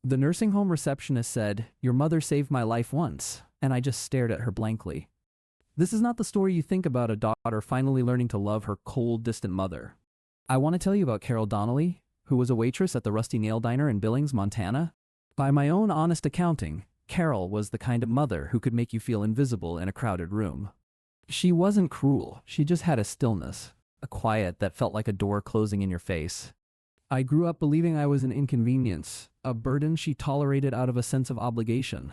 The nursing home receptionist said, "Your mother saved my life once," and I just stared at her blankly. This is not the story you think about a daughter finally learning to love her cold, distant mother. I want to tell you about Carol Donnelly, who was a waitress at the Rusty Nail Diner in Billings, Montana. By my own honest accounting, Carol was the kind of mother who could make you feel invisible in a crowded room. She wasn't cruel, she just had a stillness, a quiet that felt like a door closing in your face. I grew up believing I was an inconvenience, a burden she tolerated out of a sense of obligation.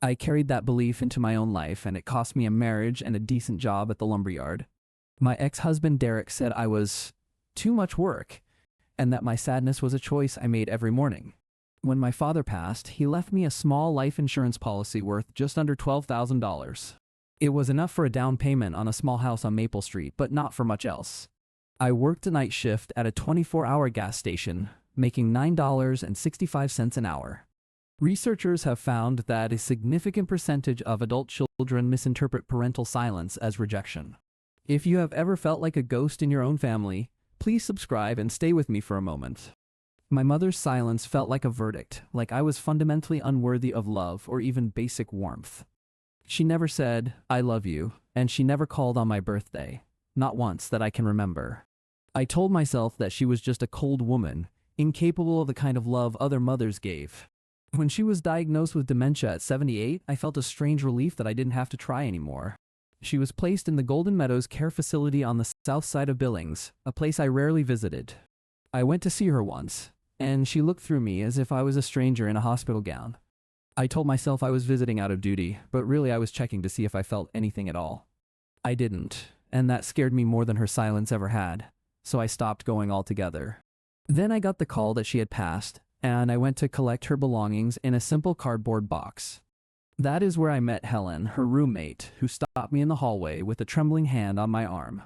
I carried that belief into my own life, and it cost me a marriage and a decent job at the lumberyard. My ex-husband Derek said I was too much work, and that my sadness was a choice I made every morning. When my father passed, he left me a small life insurance policy worth just under $12,000. It was enough for a down payment on a small house on Maple Street, but not for much else. I worked a night shift at a 24-hour gas station, making $9.65 an hour. Researchers have found that a significant percentage of adult children misinterpret parental silence as rejection. If you have ever felt like a ghost in your own family, please subscribe and stay with me for a moment. My mother's silence felt like a verdict, like I was fundamentally unworthy of love or even basic warmth. She never said, "I love you," and she never called on my birthday. Not once that I can remember. I told myself that she was just a cold woman, incapable of the kind of love other mothers gave. When she was diagnosed with dementia at 78, I felt a strange relief that I didn't have to try anymore. She was placed in the Golden Meadows Care Facility on the south side of Billings, a place I rarely visited. I went to see her once, and she looked through me as if I was a stranger in a hospital gown. I told myself I was visiting out of duty, but really I was checking to see if I felt anything at all. I didn't, and that scared me more than her silence ever had, so I stopped going altogether. Then I got the call that she had passed, and I went to collect her belongings in a simple cardboard box. That is where I met Helen, her roommate, who stopped me in the hallway with a trembling hand on my arm.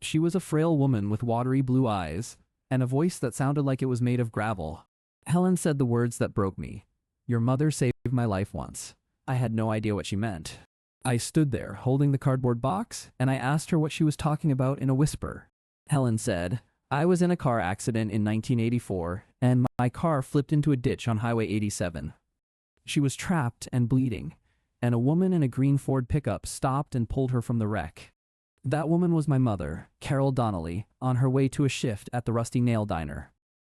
She was a frail woman with watery blue eyes, and a voice that sounded like it was made of gravel. Helen said the words that broke me. "Your mother saved my life once." I had no idea what she meant. I stood there, holding the cardboard box, and I asked her what she was talking about in a whisper. Helen said, "I was in a car accident in 1984, and my car flipped into a ditch on Highway 87. She was trapped and bleeding, and a woman in a green Ford pickup stopped and pulled her from the wreck. That woman was my mother, Carol Donnelly, on her way to a shift at the Rusty Nail Diner."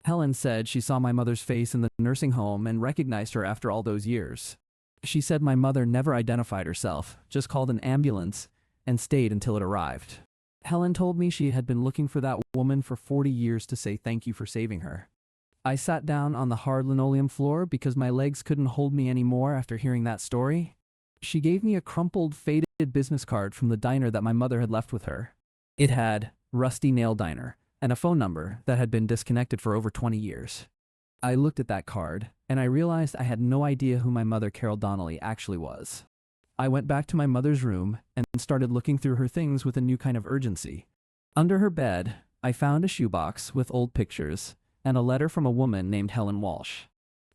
Helen said she saw my mother's face in the nursing home and recognized her after all those years. She said my mother never identified herself, just called an ambulance, and stayed until it arrived. Helen told me she had been looking for that woman for 40 years to say thank you for saving her. I sat down on the hard linoleum floor because my legs couldn't hold me anymore after hearing that story. She gave me a crumpled, faded business card from the diner that my mother had left with her. It had Rusty Nail Diner and a phone number that had been disconnected for over 20 years. I looked at that card, and I realized I had no idea who my mother, Carol Donnelly, actually was. I went back to my mother's room and started looking through her things with a new kind of urgency. Under her bed, I found a shoebox with old pictures and a letter from a woman named Helen Walsh.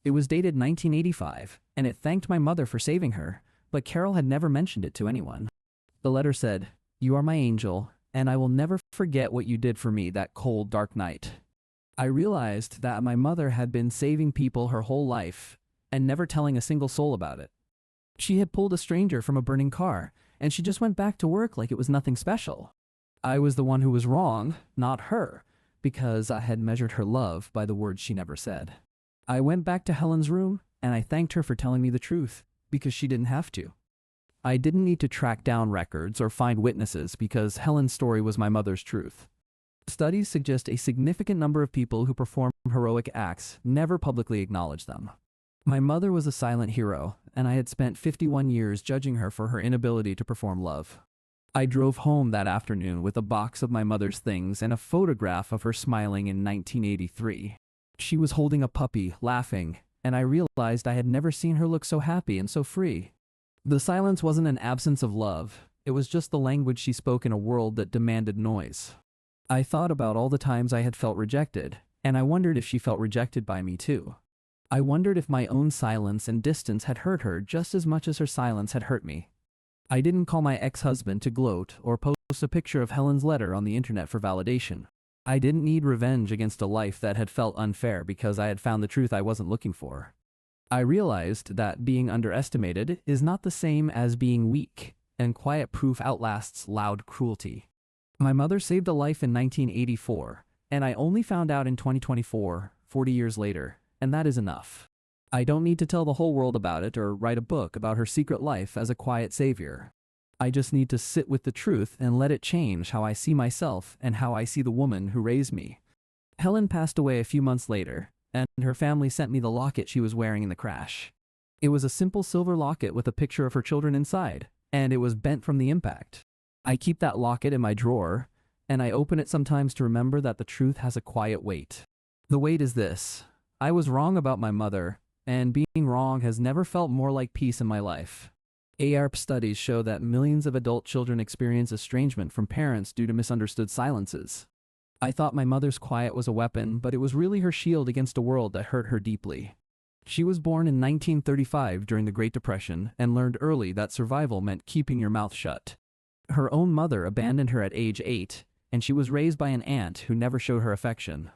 It was dated 1985, and it thanked my mother for saving her, but Carol had never mentioned it to anyone. The letter said, "You are my angel, and I will never forget what you did for me that cold, dark night." I realized that my mother had been saving people her whole life and never telling a single soul about it. She had pulled a stranger from a burning car, and she just went back to work like it was nothing special. I was the one who was wrong, not her, because I had measured her love by the words she never said. I went back to Helen's room, and I thanked her for telling me the truth, because she didn't have to. I didn't need to track down records or find witnesses because Helen's story was my mother's truth. Studies suggest a significant number of people who perform heroic acts never publicly acknowledge them. My mother was a silent hero, and I had spent 51 years judging her for her inability to perform love. I drove home that afternoon with a box of my mother's things and a photograph of her smiling in 1983. She was holding a puppy, laughing, and I realized I had never seen her look so happy and so free. The silence wasn't an absence of love, it was just the language she spoke in a world that demanded noise. I thought about all the times I had felt rejected, and I wondered if she felt rejected by me too. I wondered if my own silence and distance had hurt her just as much as her silence had hurt me. I didn't call my ex-husband to gloat or post a picture of Helen's letter on the internet for validation. I didn't need revenge against a life that had felt unfair because I had found the truth I wasn't looking for. I realized that being underestimated is not the same as being weak, and quiet proof outlasts loud cruelty. My mother saved a life in 1984, and I only found out in 2024, 40 years later, and that is enough. I don't need to tell the whole world about it or write a book about her secret life as a quiet savior. I just need to sit with the truth and let it change how I see myself and how I see the woman who raised me. Helen passed away a few months later, and her family sent me the locket she was wearing in the crash. It was a simple silver locket with a picture of her children inside, and it was bent from the impact. I keep that locket in my drawer, and I open it sometimes to remember that the truth has a quiet weight. The weight is this: I was wrong about my mother, and being wrong has never felt more like peace in my life. AARP studies show that millions of adult children experience estrangement from parents due to misunderstood silences. I thought my mother's quiet was a weapon, but it was really her shield against a world that hurt her deeply. She was born in 1935 during the Great Depression and learned early that survival meant keeping your mouth shut. Her own mother abandoned her at age 8, and she was raised by an aunt who never showed her affection.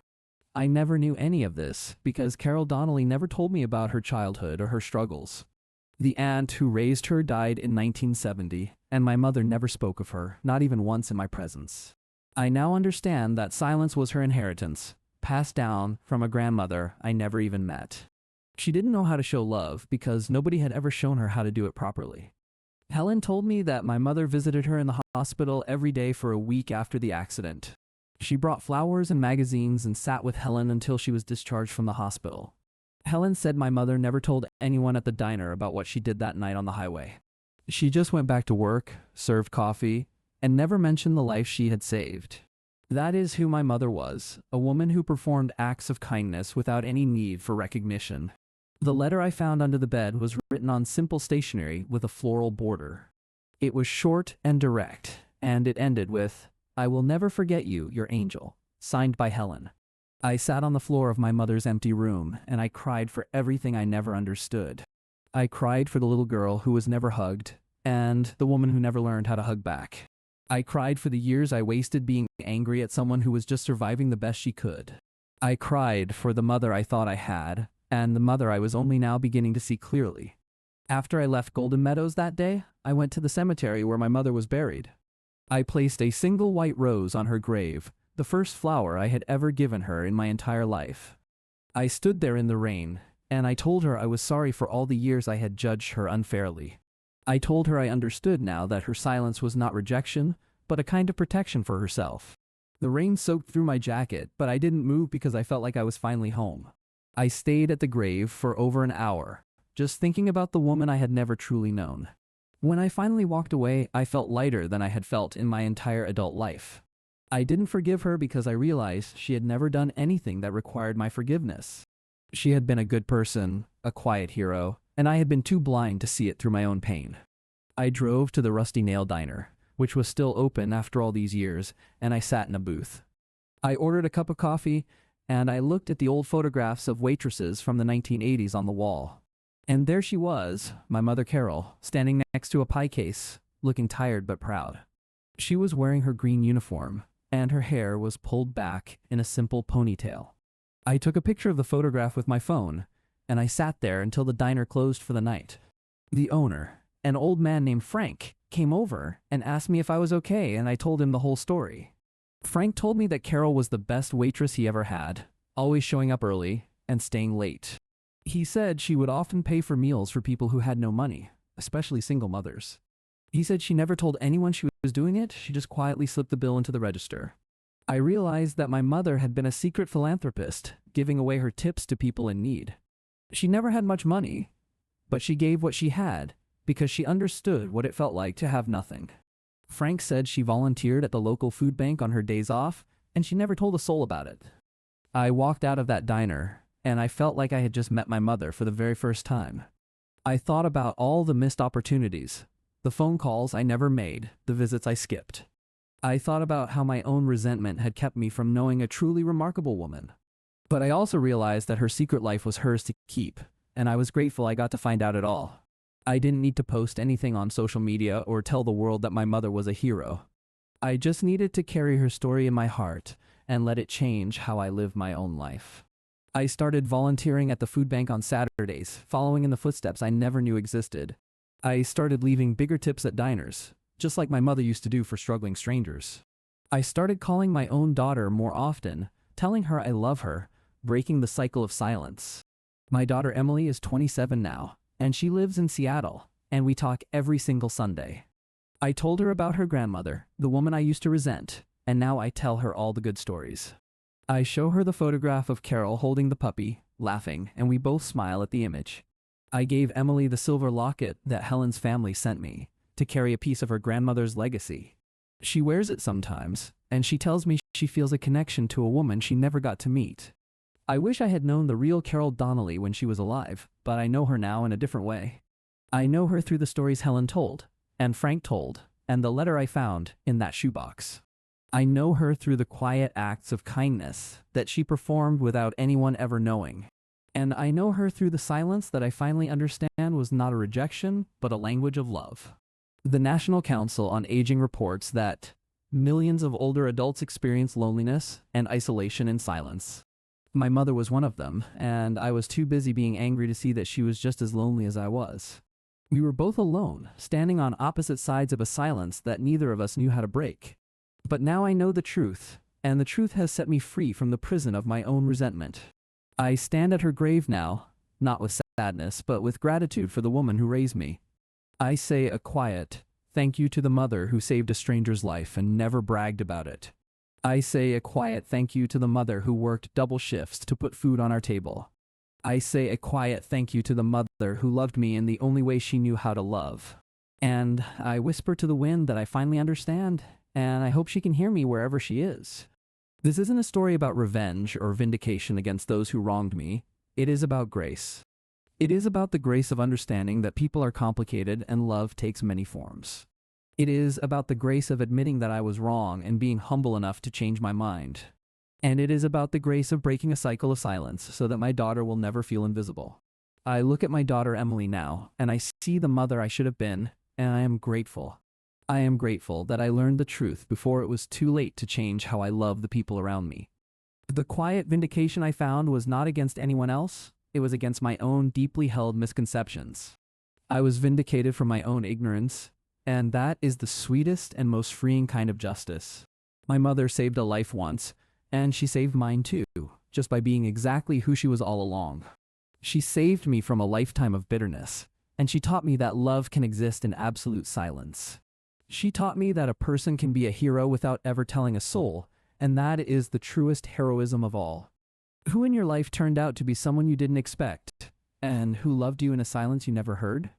I never knew any of this because Carol Donnelly never told me about her childhood or her struggles. The aunt who raised her died in 1970, and my mother never spoke of her, not even once in my presence. I now understand that silence was her inheritance, passed down from a grandmother I never even met. She didn't know how to show love because nobody had ever shown her how to do it properly. Helen told me that my mother visited her in the hospital every day for a week after the accident. She brought flowers and magazines and sat with Helen until she was discharged from the hospital. Helen said my mother never told anyone at the diner about what she did that night on the highway. She just went back to work, served coffee, and never mentioned the life she had saved. That is who my mother was, a woman who performed acts of kindness without any need for recognition. The letter I found under the bed was written on simple stationery with a floral border. It was short and direct, and it ended with, "I will never forget you, your angel," signed by Helen. I sat on the floor of my mother's empty room, and I cried for everything I never understood. I cried for the little girl who was never hugged, and the woman who never learned how to hug back. I cried for the years I wasted being angry at someone who was just surviving the best she could. I cried for the mother I thought I had, and the mother I was only now beginning to see clearly. After I left Golden Meadows that day, I went to the cemetery where my mother was buried. I placed a single white rose on her grave, the first flower I had ever given her in my entire life. I stood there in the rain, and I told her I was sorry for all the years I had judged her unfairly. I told her I understood now that her silence was not rejection, but a kind of protection for herself. The rain soaked through my jacket, but I didn't move because I felt like I was finally home. I stayed at the grave for over an hour, just thinking about the woman I had never truly known. When I finally walked away, I felt lighter than I had felt in my entire adult life. I didn't forgive her because I realized she had never done anything that required my forgiveness. She had been a good person, a quiet hero, and I had been too blind to see it through my own pain. I drove to the Rusty Nail Diner, which was still open after all these years, and I sat in a booth. I ordered a cup of coffee, and I looked at the old photographs of waitresses from the 1980s on the wall. And there she was, my mother Carol, standing next to a pie case, looking tired but proud. She was wearing her green uniform, and her hair was pulled back in a simple ponytail. I took a picture of the photograph with my phone, and I sat there until the diner closed for the night. The owner, an old man named Frank, came over and asked me if I was okay, and I told him the whole story. Frank told me that Carol was the best waitress he ever had, always showing up early and staying late. He said she would often pay for meals for people who had no money, especially single mothers. He said she never told anyone she was doing it, she just quietly slipped the bill into the register. I realized that my mother had been a secret philanthropist, giving away her tips to people in need. She never had much money, but she gave what she had because she understood what it felt like to have nothing. Frank said she volunteered at the local food bank on her days off, and she never told a soul about it. I walked out of that diner, and I felt like I had just met my mother for the very first time. I thought about all the missed opportunities, the phone calls I never made, the visits I skipped. I thought about how my own resentment had kept me from knowing a truly remarkable woman. But I also realized that her secret life was hers to keep, and I was grateful I got to find out it all. I didn't need to post anything on social media or tell the world that my mother was a hero. I just needed to carry her story in my heart and let it change how I live my own life. I started volunteering at the food bank on Saturdays, following in the footsteps I never knew existed. I started leaving bigger tips at diners, just like my mother used to do for struggling strangers. I started calling my own daughter more often, telling her I love her, breaking the cycle of silence. My daughter Emily is 27 now, and she lives in Seattle, and we talk every single Sunday. I told her about her grandmother, the woman I used to resent, and now I tell her all the good stories. I show her the photograph of Carol holding the puppy, laughing, and we both smile at the image. I gave Emily the silver locket that Helen's family sent me, to carry a piece of her grandmother's legacy. She wears it sometimes, and she tells me she feels a connection to a woman she never got to meet. I wish I had known the real Carol Donnelly when she was alive, but I know her now in a different way. I know her through the stories Helen told, and Frank told, and the letter I found in that shoebox. I know her through the quiet acts of kindness that she performed without anyone ever knowing. And I know her through the silence that I finally understand was not a rejection, but a language of love. The National Council on Aging reports that millions of older adults experience loneliness and isolation in silence. My mother was one of them, and I was too busy being angry to see that she was just as lonely as I was. We were both alone, standing on opposite sides of a silence that neither of us knew how to break. But now I know the truth, and the truth has set me free from the prison of my own resentment. I stand at her grave now, not with sadness, but with gratitude for the woman who raised me. I say a quiet thank you to the mother who saved a stranger's life and never bragged about it. I say a quiet thank you to the mother who worked double shifts to put food on our table. I say a quiet thank you to the mother who loved me in the only way she knew how to love. And I whisper to the wind that I finally understand, and I hope she can hear me wherever she is. This isn't a story about revenge or vindication against those who wronged me. It is about grace. It is about the grace of understanding that people are complicated and love takes many forms. It is about the grace of admitting that I was wrong and being humble enough to change my mind. And it is about the grace of breaking a cycle of silence so that my daughter will never feel invisible. I look at my daughter Emily now, and I see the mother I should have been, and I am grateful. I am grateful that I learned the truth before it was too late to change how I love the people around me. The quiet vindication I found was not against anyone else, it was against my own deeply held misconceptions. I was vindicated from my own ignorance, and that is the sweetest and most freeing kind of justice. My mother saved a life once, and she saved mine too, just by being exactly who she was all along. She saved me from a lifetime of bitterness, and she taught me that love can exist in absolute silence. She taught me that a person can be a hero without ever telling a soul, and that is the truest heroism of all. Who in your life turned out to be someone you didn't expect, and who loved you in a silence you never heard?